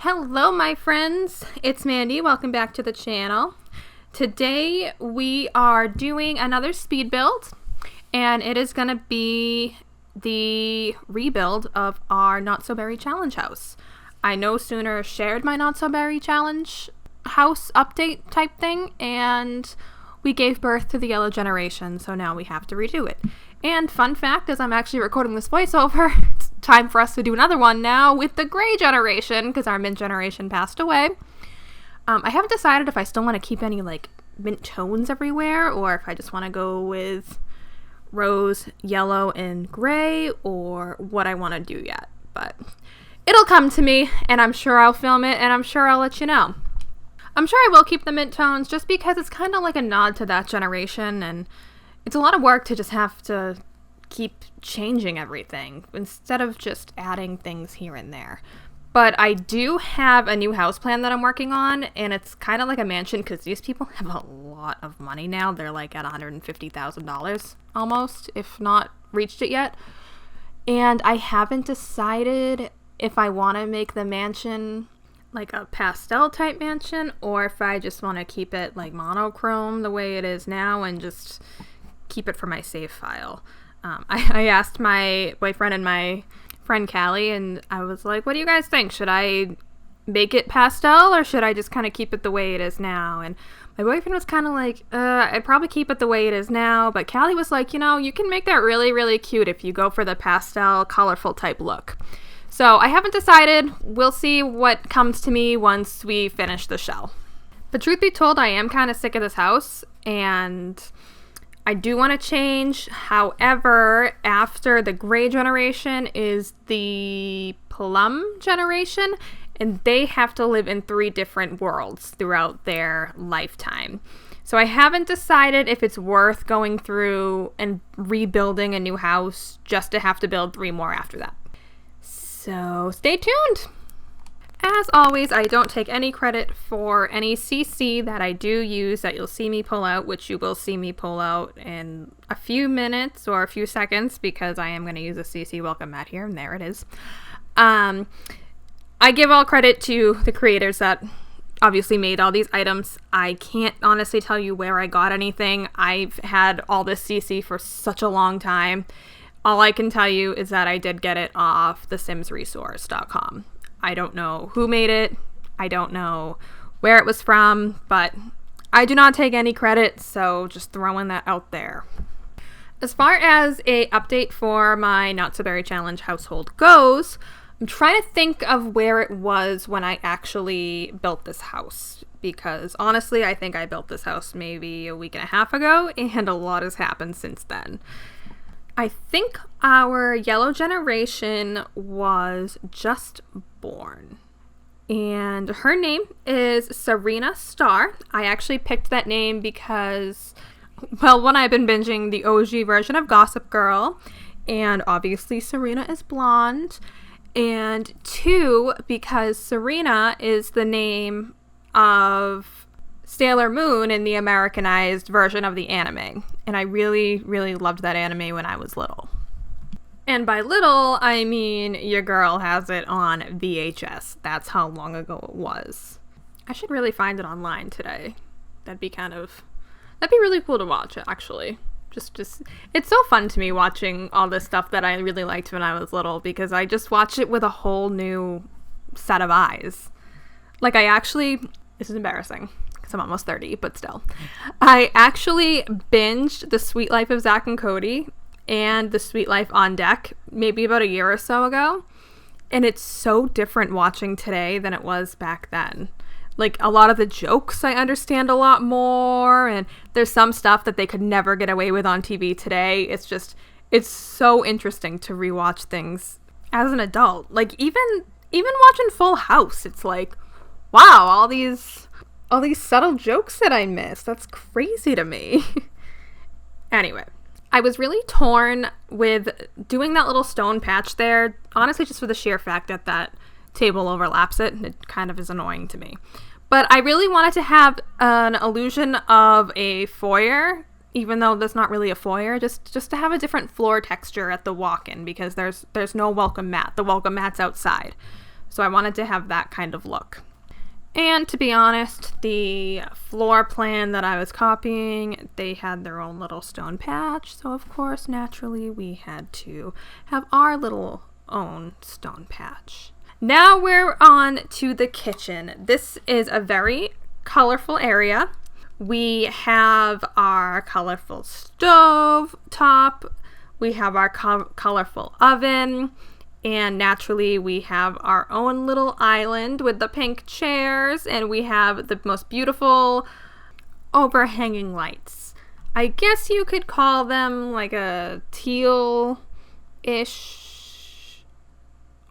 Hello, my friends. It's Mandy. Welcome back to the channel. Today we are doing another speed build, and it is going to be the rebuild of our Not So Berry Challenge house. I no sooner shared my Not So Berry Challenge house update type thing, and we gave birth to the yellow generation, so now we have to redo it. And fun fact, as I'm actually recording this voiceover, it's time for us to do another one now with the gray generation, because our mint generation passed away. I haven't decided if I still want to keep any like mint tones everywhere, or if I just want to go with rose, yellow, and gray, or what I want to do yet. But it'll come to me, and I'm sure I'll film it, and I'm sure I'll let you know. I'm sure I will keep the mint tones, just because it's kind of like a nod to that generation, and it's a lot of work to just have to keep changing everything instead of just adding things here and there. But I do have a new house plan that I'm working on, and it's kind of like a mansion because these people have a lot of money now. They're like at $150,000 almost, if not reached it yet. And I haven't decided if I want to make the mansion like a pastel type mansion, or if I just want to keep it like monochrome the way it is now and just keep it for my save file. I asked my boyfriend and my friend Callie, and I was like, what do you guys think? Should I make it pastel, or should I just kind of keep it the way it is now? And my boyfriend was kind of like, I'd probably keep it the way it is now, but Callie was like, you know, you can make that really, really cute if you go for the pastel, colorful type look. So I haven't decided. We'll see what comes to me once we finish the shell. But truth be told, I am kind of sick of this house, and I do want to change. However, after the gray generation is the plum generation, and they have to live in 3 different worlds throughout their lifetime. So I haven't decided if it's worth going through and rebuilding a new house just to have to build 3 more after that. So stay tuned. As always, I don't take any credit for any CC that I do use that you'll see me pull out, which you will see me pull out in a few minutes or a few seconds, because I am going to use a CC welcome mat here, and there it is. I give all credit to the creators that obviously made all these items. I can't honestly tell you where I got anything. I've had all this CC for such a long time. All I can tell you is that I did get it off thesimsresource.com. I don't know who made it. I don't know where it was from, but I do not take any credit, so just throwing that out there. As far as a update for my Not So Berry Challenge household goes, I'm trying to think of where it was when I actually built this house, because honestly, I think I built this house maybe a week and a half ago, and a lot has happened since then. I think our yellow generation was just born, and her name is Serena Star. I actually picked that name because, well, one, I've been binging the OG version of Gossip Girl, and obviously Serena is blonde, and 2, because Serena is the name of Sailor Moon in the Americanized version of the anime, and I really, really loved that anime when I was little. And by little, I mean your girl has it on VHS. That's how long ago it was. I should really find it online today. That'd be really cool to watch, actually. Just it's so fun to me watching all this stuff that I really liked when I was little, because I just watch it with a whole new set of eyes. Like, this is embarrassing, because I'm almost 30, but still. I actually binged The Sweet Life of Zack and Cody and The Sweet Life on Deck maybe about a year or so ago. And it's so different watching today than it was back then. Like, a lot of the jokes I understand a lot more, and there's some stuff that they could never get away with on TV today. It's so interesting to rewatch things as an adult. Like, even watching Full House, it's like, wow, all these subtle jokes that I missed. That's crazy to me. Anyway, I was really torn with doing that little stone patch there, honestly, just for the sheer fact that table overlaps it, and it kind of is annoying to me. But I really wanted to have an illusion of a foyer, even though there's not really a foyer, just to have a different floor texture at the walk-in, because there's no welcome mat. The welcome mat's outside. So I wanted to have that kind of look. And to be honest, the floor plan that I was copying, they had their own little stone patch. So of course, naturally, we had to have our little own stone patch. Now we're on to the kitchen. This is a very colorful area. We have our colorful stove top. We have our colorful oven. And naturally, we have our own little island with the pink chairs, and we have the most beautiful overhanging lights. I guess you could call them like a teal-ish,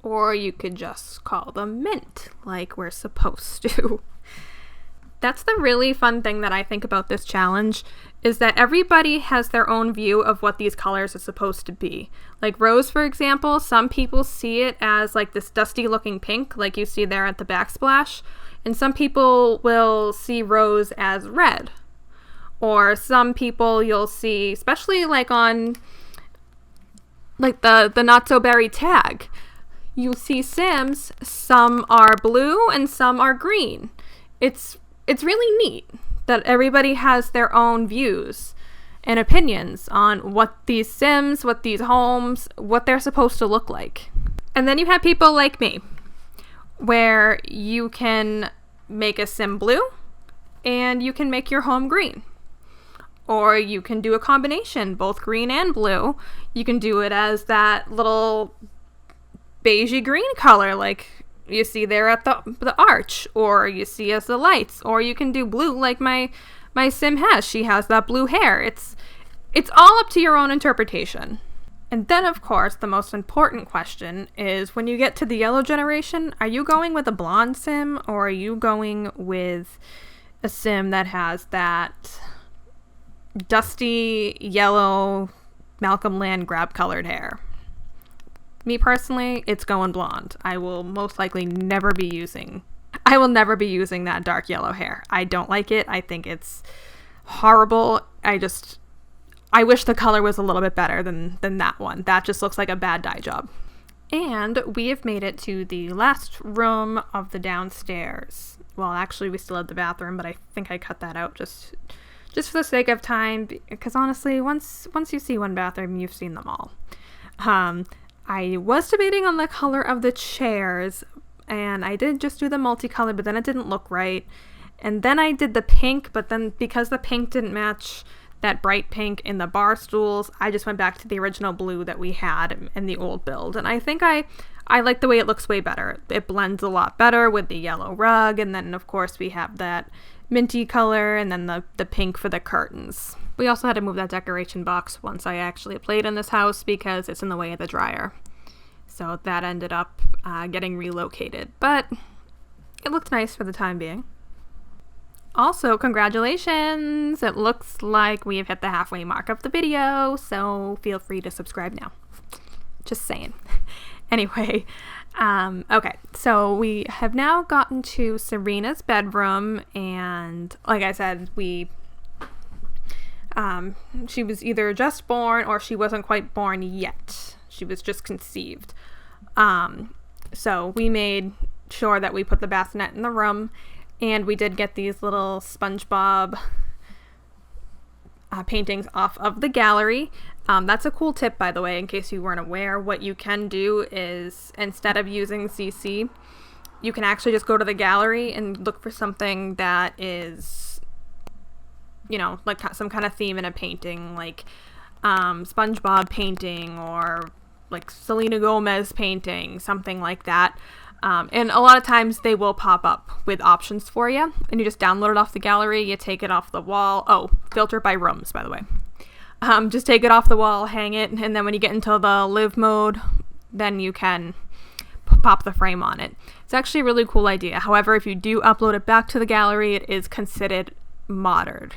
or you could just call them mint, like we're supposed to. That's the really fun thing that I think about this challenge, is that everybody has their own view of what these colors are supposed to be. Like rose, for example, some people see it as like this dusty looking pink, like you see there at the backsplash, and some people will see rose as red. Or some people you'll see, especially like on like the not so berry tag, you'll see Sims, some are blue and some are green. It's really neat that everybody has their own views and opinions on what these Sims, what these homes, what they're supposed to look like. And then you have people like me, where you can make a Sim blue and you can make your home green. Or you can do a combination, both green and blue. You can do it as that little beigey green color like you see there at the arch, or you see as the lights, or you can do blue like my Sim has. She has that blue hair. It's all up to your own interpretation. And then, of course, the most important question is, when you get to the yellow generation, are you going with a blonde Sim, or are you going with a Sim that has that dusty yellow Malcolm Land grab colored hair? Me personally, it's going blonde. I will most likely never be using that dark yellow hair. I don't like it. I think it's horrible. I wish the color was a little bit better than that one. That just looks like a bad dye job. And we have made it to the last room of the downstairs. Well, actually, we still have the bathroom, but I think I cut that out just for the sake of time, because honestly, once you see one bathroom, you've seen them all. I was debating on the color of the chairs, and I did just do the multicolor, but then it didn't look right. And then I did the pink, but then because the pink didn't match that bright pink in the bar stools, I just went back to the original blue that we had in the old build. And I think I like the way it looks way better. It blends a lot better with the yellow rug, and then of course we have that minty color, and then the pink for the curtains. We also had to move that decoration box once I actually played in this house because it's in the way of the dryer. So that ended up getting relocated, but it looked nice for the time being. Also, congratulations! It looks like we have hit the halfway mark of the video, so feel free to subscribe now. Just saying. Anyway, okay, so we have now gotten to Serena's bedroom, and like I said, she was either just born or she wasn't quite born yet. She was just conceived. So we made sure that we put the bassinet in the room, and we did get these little SpongeBob paintings off of the gallery. That's a cool tip, by the way, in case you weren't aware. What you can do is, instead of using CC, you can actually just go to the gallery and look for something that is, you know, like some kind of theme in a painting, like SpongeBob painting, or like Selena Gomez painting, something like that. And a lot of times they will pop up with options for you, and you just download it off the gallery, you take it off the wall. Oh, filter by rooms, by the way. Just take it off the wall, hang it, and then when you get into the live mode, then you can pop the frame on it. It's actually a really cool idea. However, if you do upload it back to the gallery, it is considered modded,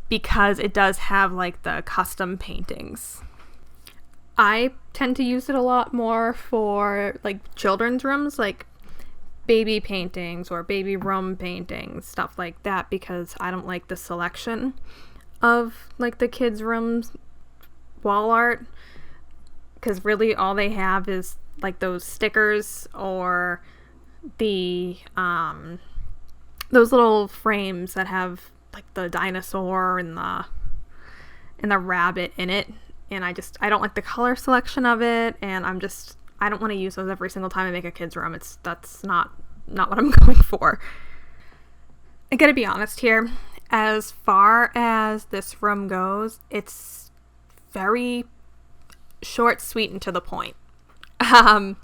because it does have like the custom paintings. I tend to use it a lot more for like children's rooms, like baby paintings or baby room paintings, stuff like that, because I don't like the selection of like the kids' rooms wall art, because really all they have is like those stickers or the those little frames that have like the dinosaur and the rabbit in it, and I don't like the color selection of it, and I don't want to use those every single time I make a kid's room. That's not what I'm going for. I gotta be honest here. As far as this room goes, it's very short, sweet, and to the point. The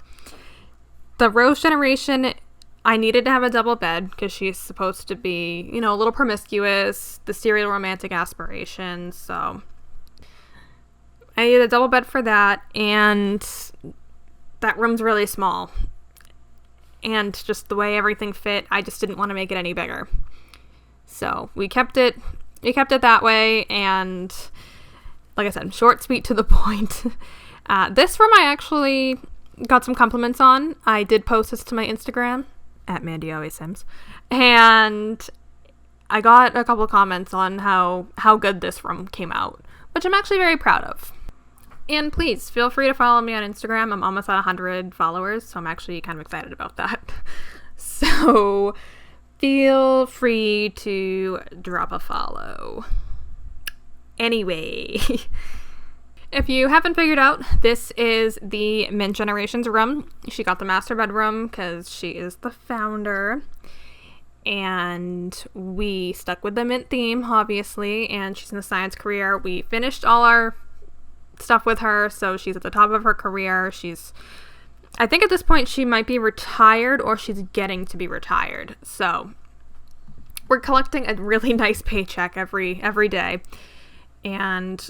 Rose generation, I needed to have a double bed because she's supposed to be, a little promiscuous, the serial romantic aspirations, so I needed a double bed for that, and that room's really small. And just the way everything fit, I just didn't want to make it any bigger. So we kept it that way, and like I said, short, sweet, to the point. This room I actually got some compliments on. I did post this to my Instagram, at MandyAlwaysSims, and I got a couple of comments on how good this room came out, which I'm actually very proud of. And please feel free to follow me on Instagram. I'm almost at 100 followers, so I'm actually kind of excited about that. So feel free to drop a follow. Anyway, if you haven't figured out, this is the Mint Generation's room. She got the master bedroom because she is the founder. And we stuck with the Mint theme, obviously, and she's in the science career. We finished all our stuff with her, so she's at the top of her career. I think at this point she might be retired or she's getting to be retired. So we're collecting a really nice paycheck every day. And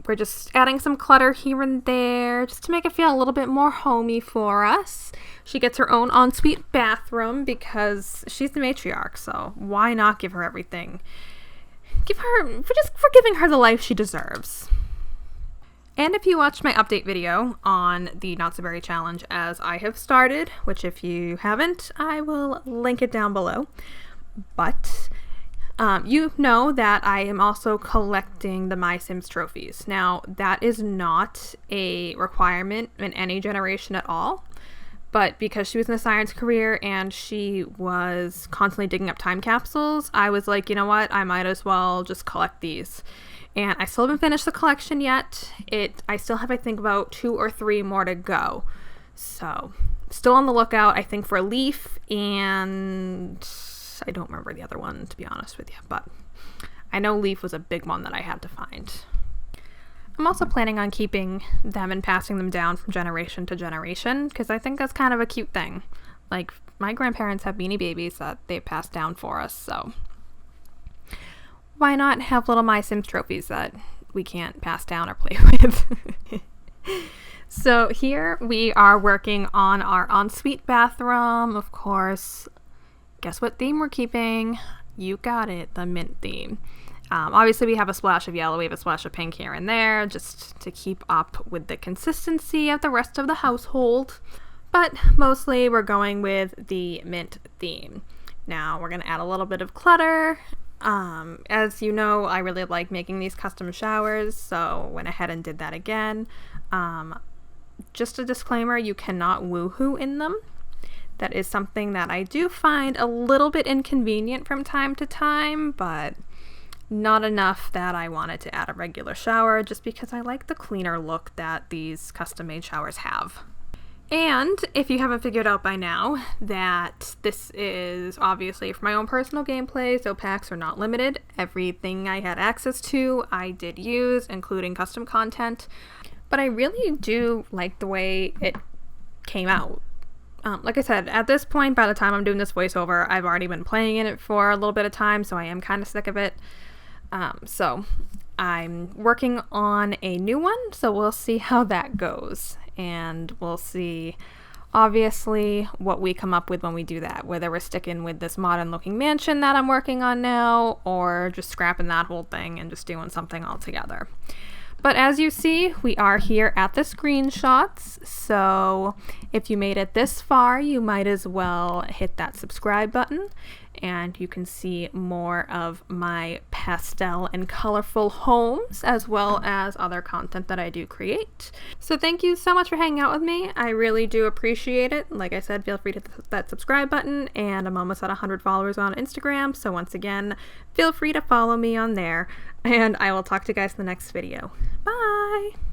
we're just adding some clutter here and there just to make it feel a little bit more homey for us. She gets her own ensuite bathroom because she's the matriarch, so why not give her everything? For giving her the life she deserves. And if you watched my update video on the Not So Berry Challenge as I have started, which if you haven't, I will link it down below. But you know that I am also collecting the My Sims trophies. Now, that is not a requirement in any generation at all, but because she was in a science career and she was constantly digging up time capsules, I was like, you know what, I might as well just collect these. And I still haven't finished the collection yet. I still have, I think, about 2 or 3 more to go. So, still on the lookout, I think, for Leaf, and I don't remember the other one, to be honest with you, but I know Leaf was a big one that I had to find. I'm also planning on keeping them and passing them down from generation to generation, because I think that's kind of a cute thing. Like, my grandparents have Beanie Babies that they passed down for us, so why not have little My Sims trophies that we can't pass down or play with? So here we are working on our ensuite bathroom, of course. Guess what theme we're keeping? You got it, the Mint theme. Obviously we have a splash of yellow, we have a splash of pink here and there, just to keep up with the consistency of the rest of the household. But mostly we're going with the Mint theme. Now we're going to add a little bit of clutter. As you know, I really like making these custom showers, so went ahead and did that again. Just a disclaimer, you cannot woohoo in them. That is something that I do find a little bit inconvenient from time to time, but not enough that I wanted to add a regular shower, just because I like the cleaner look that these custom-made showers have. And if you haven't figured out by now that this is obviously for my own personal gameplay, so packs are not limited. Everything I had access to, I did use, including custom content. But I really do like the way it came out. Like I said, at this point, by the time I'm doing this voiceover, I've already been playing in it for a little bit of time, so I am kind of sick of it. So I'm working on a new one, so we'll see how that goes. And we'll see, obviously, what we come up with when we do that, whether we're sticking with this modern looking mansion that I'm working on now, or just scrapping that whole thing and just doing something altogether. But as you see, we are here at the screenshots, so if you made it this far, you might as well hit that subscribe button and you can see more of my pastel and colorful homes as well as other content that I do create. So thank you so much for hanging out with me. I really do appreciate it. Like I said, feel free to hit that subscribe button, and I'm almost at 100 followers on Instagram, so once again, feel free to follow me on there, and I will talk to you guys in the next video. Bye!